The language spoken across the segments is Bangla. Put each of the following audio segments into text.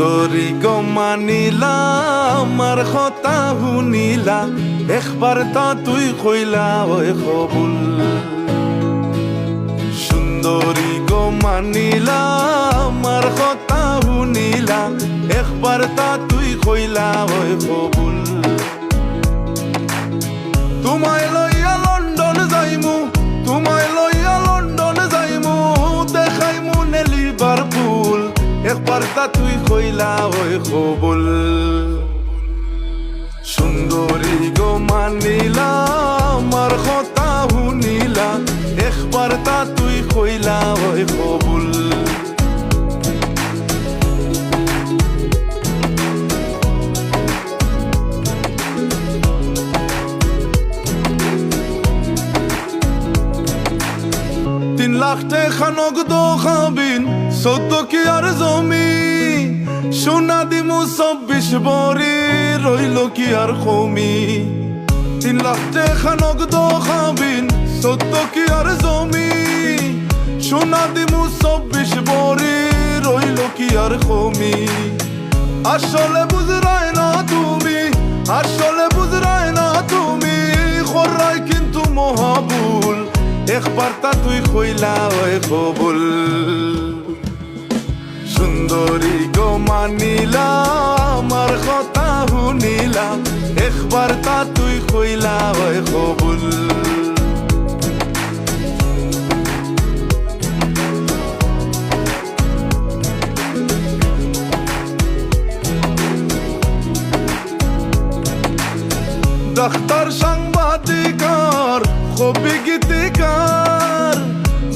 সুন্দরী গো মানিলা আমার কথা শুনিলা একবার তা তুই কইলা ওই কবুল সুন্দরী গো মানিলা আমার কথা শুনিলা একবার তা তুই কইলা ওই কবুল তোমায় লইয়া লন্ডন যাইমু তোমায় লইয়া লন্ডন যাইমু দেখাইমু লিভারপুল একবার তা তুই কইলা ওই কবুল সুন্দরী গো মানিলা আমার কথা শুনিলা একবার তা তুই কইলা ওই কবুল তিন লাখ টাকা নগদ খাবিন 14 কি আর জমি সোনা দিমু 24 ভরি রইল কি আর কমি 3 লাখ টাকা নগদ খাবিন 14 কি আর জমি সোনা দিমু 24 ভরি রইল কি আর কমি আসলে বুঝরাই না তুমি আসলে বুঝরাই না তুমি খরাই কিন্তু মহাবুল একবার তা তুই কইলা ওই কবুল সুন্দরী গো মানিলা আমার কথা শুনিলা একবার তা তুই কইলা ওই কবুল ডাক্তার সাংবাদিকার কবি গীতিকার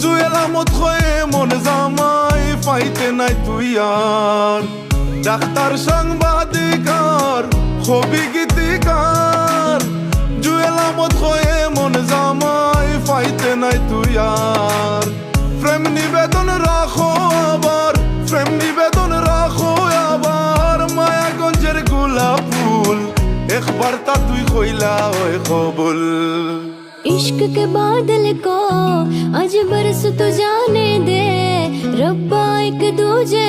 জুয়েল আহমদ হয়ে মন জামাই পাইতে নাই তুই আর ডাক্তার সাংবাদিকার কবি গীতিকার জুয়েল আহমদ হয়ে মন জামাই পাইতে নাই তুই আর প্রেম নিবেদন রাখো আবার প্রেম নিবেদন রাখো আবার মায়াগঞ্জের গোলাপ ফুল একবার তা তুই কইলা ওই কবুল इश्क के बादल को आज बरस तो जाने दे रब्बा एक दूजे